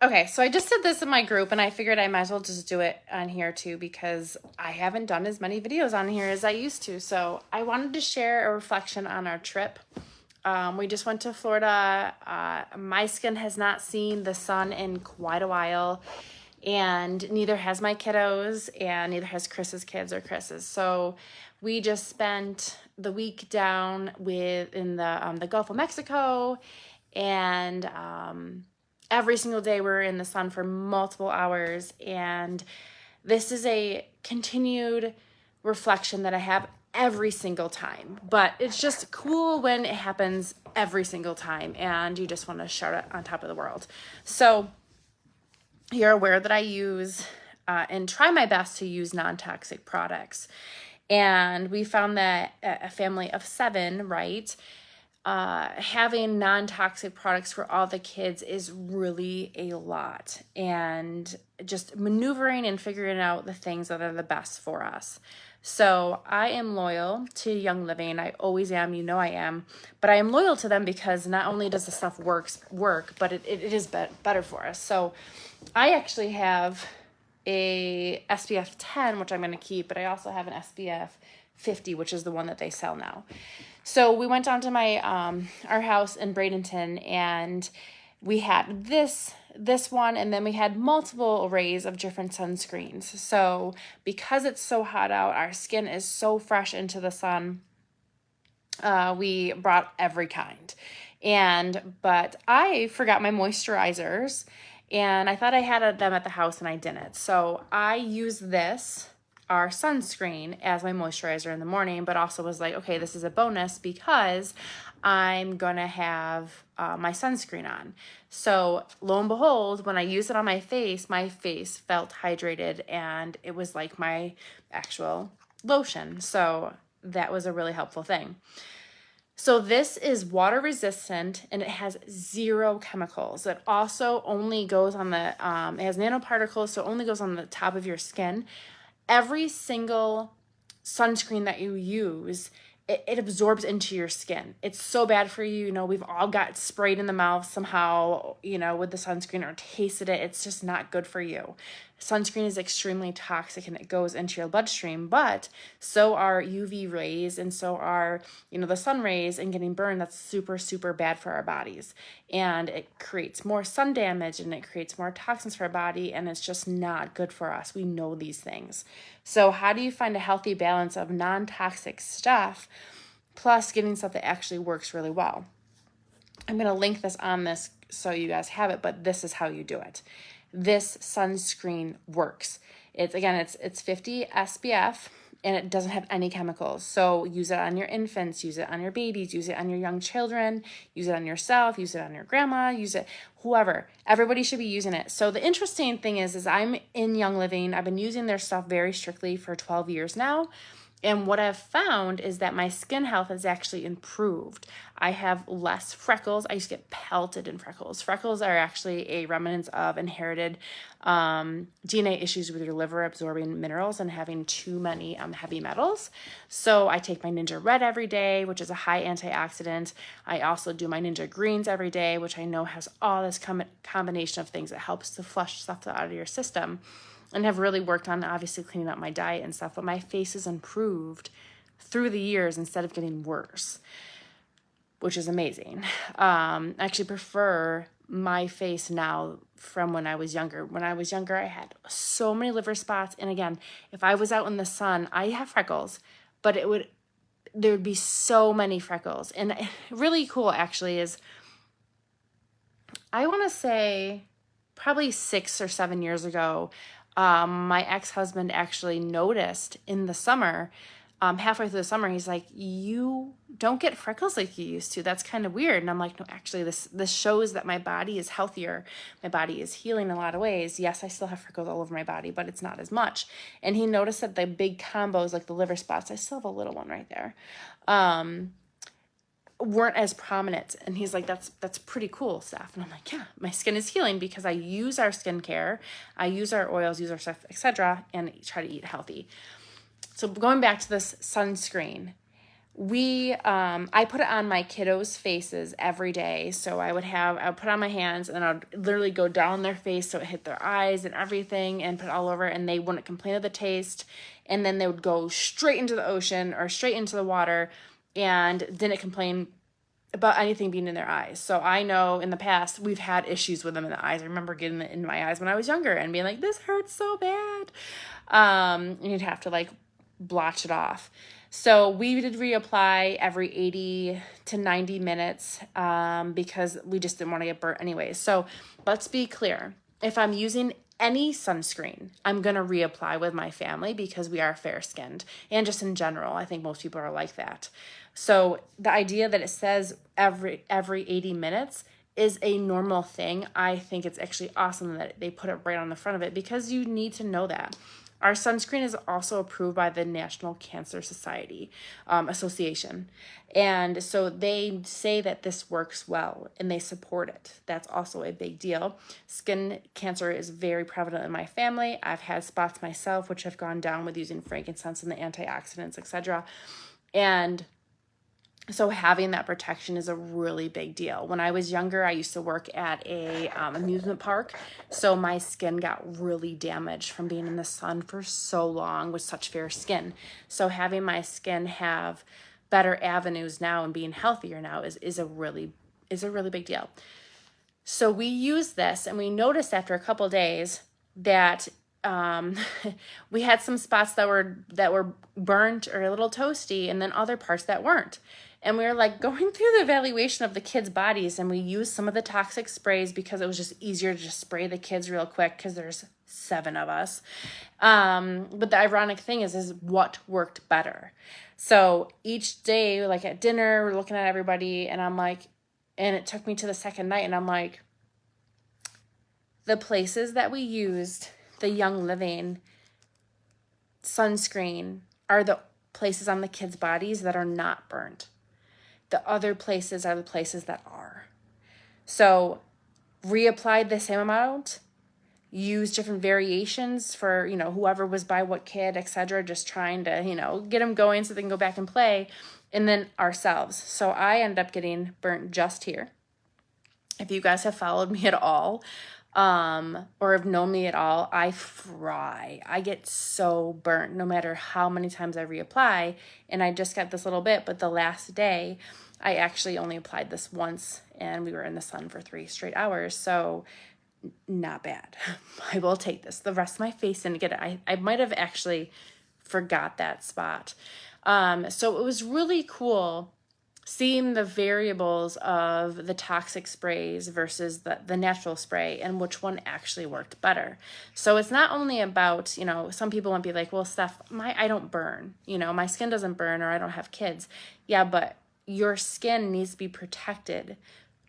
Okay, so I just did this in my group and I figured I might as well just do it on here too because I haven't done as many videos on here as I used to. So I wanted to share a reflection on our trip. We just went to Florida. My skin has not seen the sun in quite a while, and neither has my kiddos, and neither has Chris's kids or Chris's. So we just spent the week down in the Gulf of Mexico, and every single day we're in the sun for multiple hours. And this is a continued reflection that I have every single time, but it's just cool when it happens every single time and you just want to shout it on top of the world. So you're aware that I use and try my best to use non-toxic products. And we found that a family of 7, right, having non-toxic products for all the kids is really a lot, and just maneuvering and figuring out the things that are the best for us. So I am loyal to Young Living. I always am, you know I am, but I am loyal to them because not only does the stuff work, but it is better for us. So I actually have a SPF 10, which I'm going to keep, but I also have an SPF 50, which is the one that they sell now. So we went down to my our house in Bradenton, and we had this one, and then we had multiple arrays of different sunscreens. So because it's so hot out, our skin is so fresh into the sun, we brought every kind. But I forgot my moisturizers, and I thought I had them at the house, and I didn't. So I used this, our sunscreen, as my moisturizer in the morning, but also was like, okay, this is a bonus because I'm gonna have my sunscreen on. So lo and behold, when I used it on my face felt hydrated, and it was like my actual lotion. So that was a really helpful thing. So this is water resistant, and it has 0 chemicals. It also only goes on the, it has nanoparticles, so it only goes on the top of your skin. Every single sunscreen that you use, it absorbs into your skin. It's so bad for you. You know, we've all got sprayed in the mouth somehow, you know, with the sunscreen, or tasted it. It's just not good for you. Sunscreen is extremely toxic, and it goes into your bloodstream, but so are UV rays, and so are, you know, the sun rays, and getting burned. That's super, super bad for our bodies. And it creates more sun damage, and it creates more toxins for our body, and it's just not good for us. We know these things. So how do you find a healthy balance of non-toxic stuff plus getting stuff that actually works really well? I'm going to link this on this so you guys have it, but this is how you do it. This sunscreen works. It's 50 SPF, and it doesn't have any chemicals. So use it on your infants, use it on your babies, use it on your young children, use it on yourself, use it on your grandma, use it, whoever. Everybody should be using it. So the interesting thing is I'm in Young Living. I've been using their stuff very strictly for 12 years now. And what I've found is that my skin health has actually improved. I have less freckles. I used to get pelted in freckles. Freckles are actually a remnant of inherited DNA issues with your liver absorbing minerals and having too many heavy metals. So I take my Ninja Red every day, which is a high antioxidant. I also do my Ninja Greens every day, which I know has all this combination of things that helps to flush stuff out of your system. And have really worked on obviously cleaning up my diet and stuff, but my face has improved through the years instead of getting worse, which is amazing. I actually prefer my face now from when I was younger. When I was younger, I had so many liver spots. And again, if I was out in the sun, I have freckles, but there would be so many freckles. And really cool actually is, I want to say probably 6 or 7 years ago, my ex-husband actually noticed in the summer, halfway through the summer, he's like, you don't get freckles like you used to. That's kind of weird. And I'm like, no, actually this shows that my body is healthier. My body is healing in a lot of ways. Yes, I still have freckles all over my body, but it's not as much. And he noticed that the big combos, like the liver spots, I still have a little one right there, weren't as prominent. And he's like, that's pretty cool stuff. And I'm like, yeah, my skin is healing because I use our skincare, I use our oils, use our stuff, etc., and try to eat healthy. So going back to this sunscreen, I put it on my kiddos' faces every day. So I would put it on my hands, and then I'd literally go down their face so it hit their eyes and everything, and put it all over, and they wouldn't complain of the taste. And then they would go straight into the ocean or straight into the water and didn't complain about anything being in their eyes. So I know in the past we've had issues with them in the eyes. I remember getting it in my eyes when I was younger and being like, this hurts so bad. And you'd have to like blotch it off. So we did reapply every 80 to 90 minutes because we just didn't want to get burnt anyway. So let's be clear. If I'm using any sunscreen, I'm going to reapply with my family because we are fair-skinned. And just in general, I think most people are like that. So the idea that it says every 80 minutes is a normal thing. I think it's actually awesome that they put it right on the front of it because you need to know that. Our sunscreen is also approved by the National Cancer Society Association. And so they say that this works well and they support it. That's also a big deal. Skin cancer is very prevalent in my family. I've had spots myself, which have gone down with using frankincense and the antioxidants, etc. And so having that protection is a really big deal. When I was younger, I used to work at a amusement park. So my skin got really damaged from being in the sun for so long with such fair skin. So having my skin have better avenues now and being healthier now is a really big deal. So we used this and we noticed after a couple of days that we had some spots that were burnt or a little toasty, and then other parts that weren't. And we were like going through the evaluation of the kids' bodies, and we used some of the toxic sprays because it was just easier to just spray the kids real quick because there's 7 of us. But the ironic thing is what worked better. So each day, like at dinner, we're looking at everybody, and I'm like, and it took me to the second night, and I'm like, the places that we used the Young Living sunscreen are the places on the kids' bodies that are not burnt. The other places are the places that are. So reapplied the same amount, use different variations for, whoever was by what kid, etc. Just trying to, get them going so they can go back and play. And then ourselves. So I end up getting burnt just here. If you guys have followed me at all, or have known me at all, I fry. I get so burnt no matter how many times I reapply, and I just got this little bit, but the last day I actually only applied this once and we were in the sun for 3 straight hours. So not bad. I will take this. The rest of my face didn't get it. I might have actually forgot that spot. So it was really cool seeing the variables of the toxic sprays versus the natural spray and which one actually worked better. So it's not only about, some people might be like, well, Steph, I don't burn, my skin doesn't burn or I don't have kids. Yeah, but your skin needs to be protected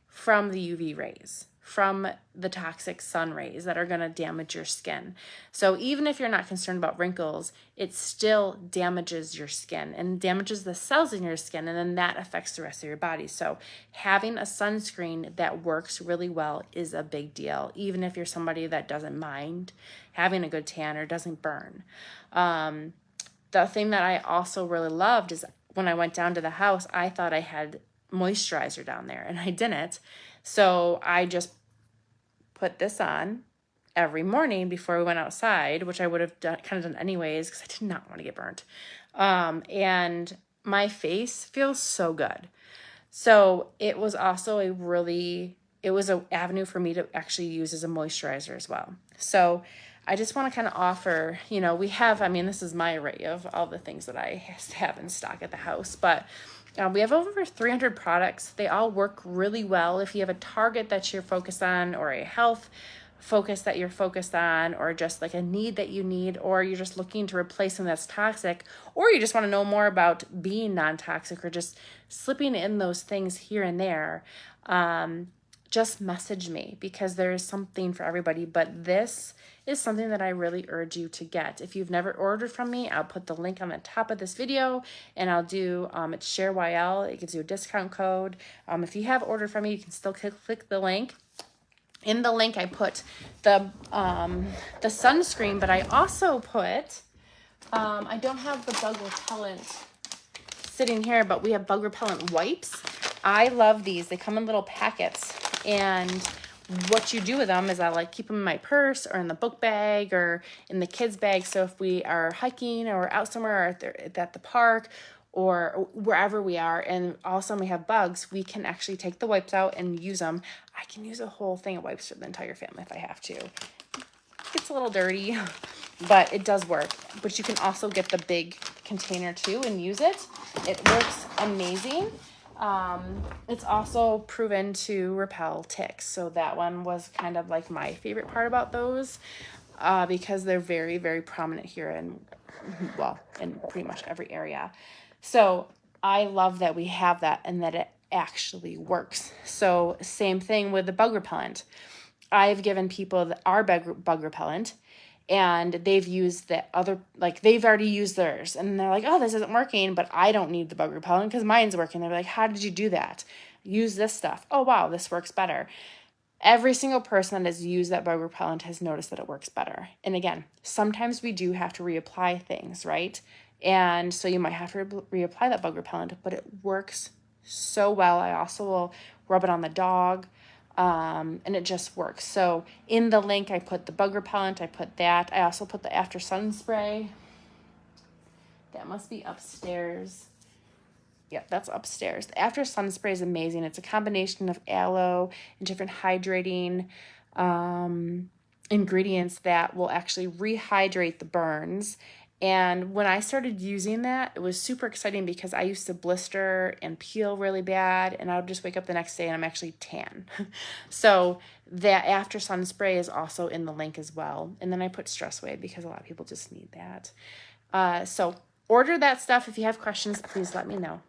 from the UV rays, from the toxic sun rays that are going to damage your skin. So even if you're not concerned about wrinkles, it still damages your skin and damages the cells in your skin, and then that affects the rest of your body. So having a sunscreen that works really well is a big deal, even if you're somebody that doesn't mind having a good tan or doesn't burn. The thing that I also really loved is when I went down to the house, I thought I had moisturizer down there, and I didn't. So I just put this on every morning before we went outside, which I would have kind of done anyways because I did not want to get burnt. And my face feels so good. So it was also it was an avenue for me to actually use as a moisturizer as well. So I just want to kind of offer, we have, this is my array of all the things that I have in stock at the house, but we have over 300 products. They all work really well. If you have a target that you're focused on, or a health focus that you're focused on, or just like a need that you need, or you're just looking to replace something that's toxic, or you just want to know more about being non-toxic or just slipping in those things here and there, just message me because there is something for everybody. But this is something that I really urge you to get. If you've never ordered from me, I'll put the link on the top of this video, and I'll do, it's ShareYL. It gives you a discount code. If you have ordered from me, you can still click the link. In the link, I put the sunscreen, but I also put, I don't have the Bug Repellent sitting here, but we have bug repellent wipes. I love these. They come in little packets, and what you do with them is I like keep them in my purse or in the book bag or in the kids bag. So if we are hiking or out somewhere or at the park or wherever we are, and all of a sudden we have bugs, we can actually take the wipes out and use them. I can use a whole thing of wipes for the entire family if I have to. It's a little dirty, but it does work. But you can also get the big container too and use it. It works amazing. It's also proven to repel ticks. So that one was kind of like my favorite part about those, because they're very, very prominent here in pretty much every area. So I love that we have that and that it actually works. So same thing with the bug repellent. I've given people our bug repellent, and they've used the other, like they've already used theirs, and they're like, oh, this isn't working, but I don't need the bug repellent because mine's working. They're like, how did you do that? Use this stuff. Oh, wow, this works better. Every single person that has used that bug repellent has noticed that it works better. And again, sometimes we do have to reapply things, right? And so you might have to reapply that bug repellent, but it works so well. I also will rub it on the dog, and it just works. So in the link, I put the bug repellent, I put that. I also put the after sun spray. That must be upstairs. Yep, that's upstairs. The after sun spray is amazing. It's a combination of aloe and different hydrating ingredients that will actually rehydrate the burns. And when I started using that, it was super exciting because I used to blister and peel really bad, and I would just wake up the next day and I'm actually tan. So that after sun spray is also in the link as well. And then I put Stress Away because a lot of people just need that. So order that stuff. If you have questions, please let me know.